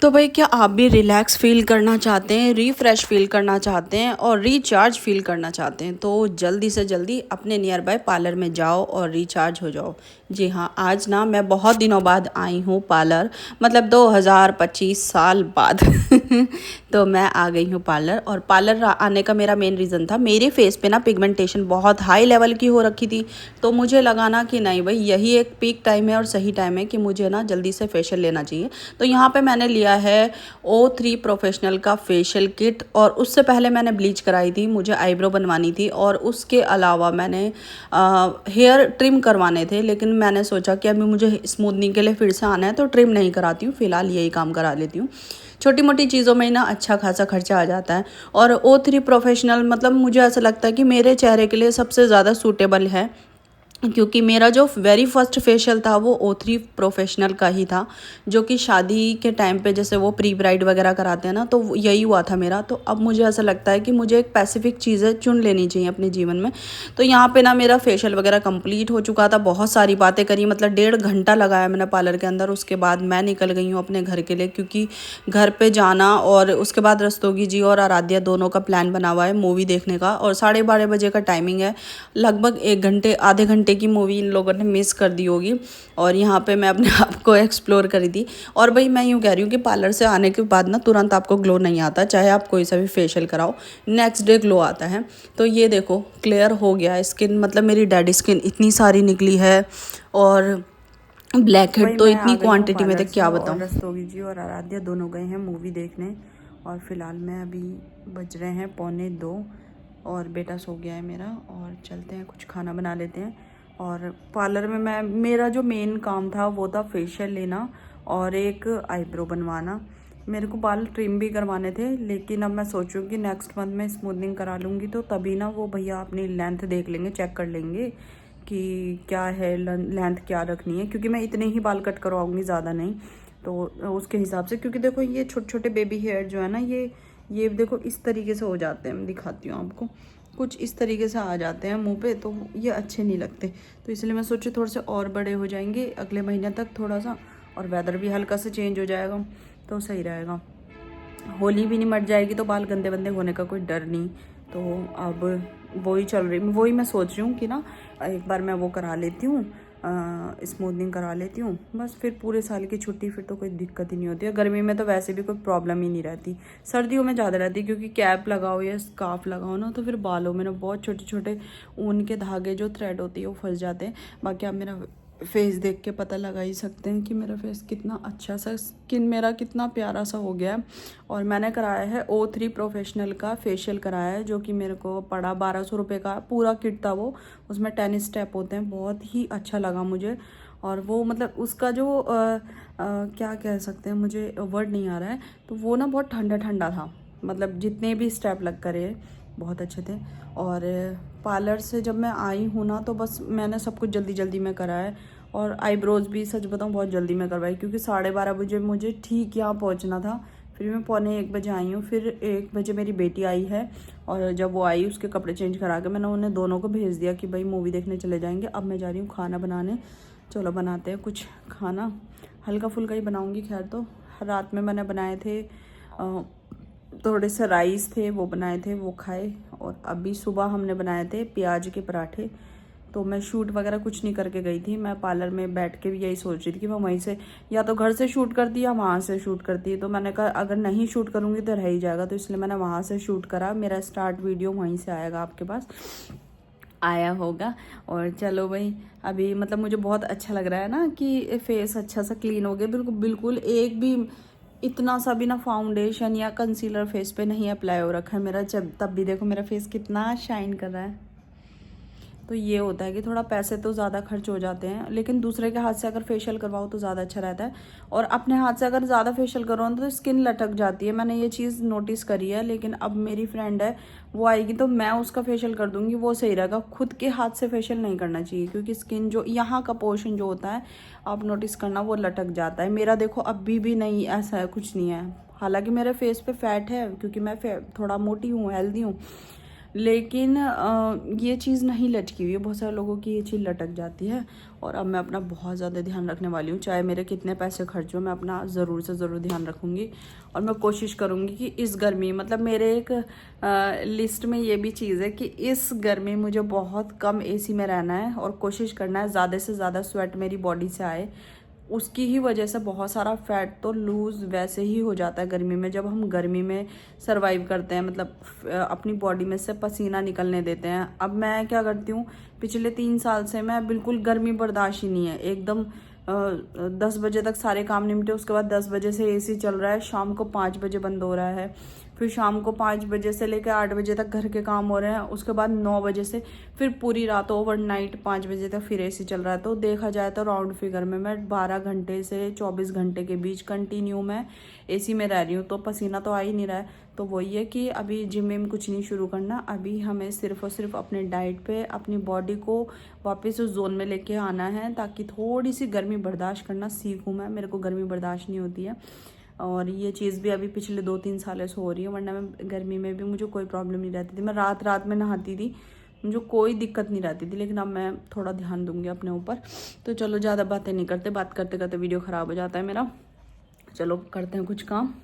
तो भाई क्या आप भी रिलैक्स फ़ील करना चाहते हैं, रिफ़्रेश फ़ील करना चाहते हैं और रिचार्ज फ़ील करना चाहते हैं, तो जल्दी से जल्दी अपने नियर बाय पार्लर में जाओ और रिचार्ज हो जाओ। जी हाँ, आज ना मैं बहुत दिनों बाद आई हूँ पार्लर, मतलब 2025 साल बाद तो मैं आ गई हूँ पार्लर। और पार्लर आने का मेरा मेन रीज़न था, मेरे फेस पे ना पिगमेंटेशन बहुत हाई लेवल की हो रखी थी। तो मुझे लगा ना कि नहीं भाई, यही एक पीक टाइम है और सही टाइम है कि मुझे ना जल्दी से फेशियल लेना चाहिए। तो यहाँ पे मैंने लिया है O3 प्रोफेशनल का फेशियल किट। और उससे पहले मैंने ब्लीच कराई थी, मुझे आईब्रो बनवानी थी और उसके अलावा मैंने हेयर ट्रिम करवाने थे। लेकिन मैंने सोचा कि अभी मुझे स्मूथनिंग के लिए फिर से आना है तो ट्रिम नहीं कराती हूँ, फिलहाल यही काम करा लेती हूँ। छोटी मोटी चीज़ों में ही ना अच्छा खासा खर्चा आ जाता है। और O3 प्रोफेशनल मतलब मुझे ऐसा लगता है कि मेरे चेहरे के लिए सबसे ज़्यादा सूटेबल है, क्योंकि मेरा जो वेरी फर्स्ट फेशियल था वो O3 प्रोफेशनल का ही था, जो कि शादी के टाइम पे जैसे वो प्री ब्राइड वगैरह कराते हैं ना, तो यही हुआ था मेरा। तो अब मुझे ऐसा लगता है कि मुझे एक स्पेसिफिक चीज़ें चुन लेनी चाहिए अपने जीवन में। तो यहाँ पे ना मेरा फेशियल वगैरह कंप्लीट हो चुका था, बहुत सारी बातें करी, मतलब 1.5 घंटा लगाया मैंने पार्लर के अंदर। उसके बाद मैं निकल गई हूँ अपने घर के लिए, क्योंकि घर पे जाना और उसके बाद रस्तोगी जी और आराध्या दोनों का प्लान बना हुआ है मूवी देखने का। और 12:30 बजे का टाइमिंग है, लगभग 1 घंटे आधे घंटे की मूवी इन लोगों ने मिस कर दी होगी। और यहाँ पे मैं अपने आप को एक्सप्लोर करी थी। और भाई मैं यूँ कह रही हूँ कि पार्लर से आने के बाद ना तुरंत आपको ग्लो नहीं आता, चाहे आप कोई सा भी फेशियल कराओ, नेक्स्ट डे ग्लो आता है। तो ये देखो क्लियर हो गया है स्किन, मतलब मेरी डेड स्किन इतनी सारी निकली है। और ब्लैक तो हेड भाई तो मैं आ इतनी गई हूँ क्वांटिटी में थे, पार्लर से क्या और बताऊँ। रस्तोगी जी और आराध्या दोनों गए हैं मूवी देखने। और फिलहाल मैं अभी बज रहे हैं 1:45 और बेटा सो गया है मेरा। और चलते हैं कुछ खाना बना लेते हैं। और पार्लर में मेरा जो मेन काम था वो था फेशियल लेना और एक आईब्रो बनवाना। मेरे को बाल ट्रिम भी करवाने थे, लेकिन अब मैं सोचूं कि नेक्स्ट मंथ में स्मूथनिंग करा लूँगी तो तभी ना वो भैया अपनी लेंथ देख लेंगे, चेक कर लेंगे कि क्या है लेंथ क्या रखनी है, क्योंकि मैं इतने ही बाल कट करवाऊंगी, ज़्यादा नहीं। तो उसके हिसाब से, क्योंकि देखो ये छोटे छोटे बेबी हेयर जो है ना, ये देखो इस तरीके से हो जाते हैं। मैं दिखाती हूँ आपको, कुछ इस तरीके से आ जाते हैं मुंह पे, तो ये अच्छे नहीं लगते। तो इसलिए मैं सोची थोड़े से और बड़े हो जाएंगे अगले महीने तक थोड़ा सा, और वेदर भी हल्का से चेंज हो जाएगा तो सही रहेगा। होली भी नहीं मट जाएगी तो बाल गंदे बंदे होने का कोई डर नहीं। तो अब वही मैं सोच रही हूँ कि ना एक बार मैं वो करा लेती हूँ, स्मूथनिंग करा लेती हूँ, बस फिर पूरे साल की छुट्टी, फिर तो कोई दिक्कत ही नहीं होती है। गर्मी में तो वैसे भी कोई प्रॉब्लम ही नहीं रहती, सर्दियों में ज़्यादा रहती है, क्योंकि कैप लगाओ या स्कार्फ लगाओ ना, तो फिर बालों में ना बहुत छोटे छोटे ऊन के धागे जो थ्रेड होती है वो फंस जाते हैं। बाकी आप मेरा फेस देख के पता लगा ही सकते हैं कि मेरा फेस कितना अच्छा सा, स्किन मेरा कितना प्यारा सा हो गया है। और मैंने कराया है O3 प्रोफेशनल का फेशियल कराया है, जो कि मेरे को पड़ा 1200 रुपये का, पूरा किट था वो। उसमें 10 स्टेप होते हैं, बहुत ही अच्छा लगा मुझे। और वो मतलब उसका जो क्या कह सकते हैं, मुझे वर्ड नहीं आ रहा है, तो वो ना बहुत ठंडा ठंडा था, मतलब जितने भी स्टेप लग करे बहुत अच्छे थे। और पार्लर से जब मैं आई हूँ ना, तो बस मैंने सब कुछ जल्दी जल्दी में करा है। और आईब्रोज़ भी सच बताऊँ बहुत जल्दी में करवाई, क्योंकि 12:30 बजे मुझे ठीक यहाँ पहुँचना था। फिर मैं 1:45 आई हूँ, फिर 1 बजे मेरी बेटी आई है। और जब वो आई उसके कपड़े चेंज करा के मैंने उन्हें दोनों को भेज दिया कि भाई मूवी देखने चले जाएंगे। अब मैं जा रही हूँ खाना बनाने, चलो बनाते हैं कुछ खाना, हल्का फुल्का ही बनाऊँगी। खैर तो रात में मैंने बनाए थे थोड़े से राइस थे, वो बनाए थे, वो खाए। और अभी सुबह हमने बनाए थे प्याज के पराठे। तो मैं शूट वगैरह कुछ नहीं करके गई थी, मैं पार्लर में बैठ के भी यही सोच रही थी कि मैं वहीं से या तो घर से शूट करती या वहाँ से शूट करती। तो मैंने कहा अगर नहीं शूट करूँगी तो रह ही जाएगा, तो इसलिए मैंने वहाँ से शूट करा। मेरा स्टार्ट वीडियो वहीं से आएगा, आपके पास आया होगा। और चलो भाई, अभी मतलब मुझे बहुत अच्छा लग रहा है ना कि फेस अच्छा सा क्लीन हो गया, बिल्कुल बिल्कुल एक भी इतना सा भी ना फाउंडेशन या कंसीलर फेस पे नहीं अप्लाई हो रखा है मेरा। जब तब भी देखो मेरा फेस कितना शाइन कर रहा है। तो ये होता है कि थोड़ा पैसे तो ज़्यादा खर्च हो जाते हैं, लेकिन दूसरे के हाथ से अगर फेशियल करवाओ तो ज़्यादा अच्छा रहता है। और अपने हाथ से अगर ज़्यादा फेशियल करवाओ तो स्किन लटक जाती है, मैंने ये चीज़ नोटिस करी है। लेकिन अब मेरी फ्रेंड है, वो आएगी तो मैं उसका फेशियल कर दूंगी, वो सही रहेगा। खुद के हाथ से फेशियल नहीं करना चाहिए, क्योंकि स्किन जो यहाँ का पोर्शन जो होता है, आप नोटिस करना, वो लटक जाता है। मेरा देखो अभी भी नहीं ऐसा है, कुछ नहीं है। हालांकि मेरे फेस पे फैट है, क्योंकि मैं थोड़ा मोटी हूँ, हेल्दी हूँ, लेकिन ये चीज़ नहीं लटकी हुई है। बहुत सारे लोगों की ये चीज़ लटक जाती है और अब मैं अपना बहुत ज़्यादा ध्यान रखने वाली हूँ। चाहे मेरे कितने पैसे खर्च हो, मैं अपना ज़रूर से ज़रूर ध्यान रखूँगी और मैं कोशिश करूँगी कि इस गर्मी, मतलब मेरे एक लिस्ट में ये भी चीज़ है कि इस गर्मी मुझे बहुत कम एसी में रहना है और कोशिश करना है ज़्यादा से ज़्यादा स्वेट मेरी बॉडी से आए। उसकी ही वजह से बहुत सारा फैट तो लूज़ वैसे ही हो जाता है गर्मी में, जब हम गर्मी में सर्वाइव करते हैं, मतलब अपनी बॉडी में से पसीना निकलने देते हैं। अब मैं क्या करती हूँ, पिछले 3 साल से मैं बिल्कुल गर्मी बर्दाश्त ही नहीं है एकदम। 10 बजे तक सारे काम निपटे, उसके बाद 10 बजे से एसी चल रहा है, शाम को 5 बजे बंद हो रहा है, फिर शाम को 5 बजे से लेकर 8 बजे तक घर के काम हो रहे हैं, उसके बाद 9 बजे से फिर पूरी रात ओवरनाइट 5 बजे तक फिर एसी चल रहा है। तो देखा जाए तो राउंड फिगर में मैं 12 घंटे से 24 घंटे के बीच कंटिन्यू मैं एसी में रह रही हूँ, तो पसीना तो आ ही नहीं रहा है। तो वही है कि अभी जिम में कुछ नहीं शुरू करना, अभी हमें सिर्फ और सिर्फ अपने डाइट पे अपनी बॉडी को वापस उस जोन में लेके आना है, ताकि थोड़ी सी गर्मी बर्दाश्त करना सीखूँ मैं। मेरे को गर्मी बर्दाश्त नहीं होती है और ये चीज़ भी अभी पिछले 2-3 सालों से हो रही है, वरना मैं गर्मी में भी मुझे कोई प्रॉब्लम नहीं रहती थी। मैं रात रात में नहाती थी, मुझे कोई दिक्कत नहीं रहती थी, लेकिन अब मैं थोड़ा ध्यान दूंगी अपने ऊपर। तो चलो ज़्यादा बातें नहीं करते, बात करते करते वीडियो ख़राब हो जाता है मेरा। चलो करते हैं कुछ काम।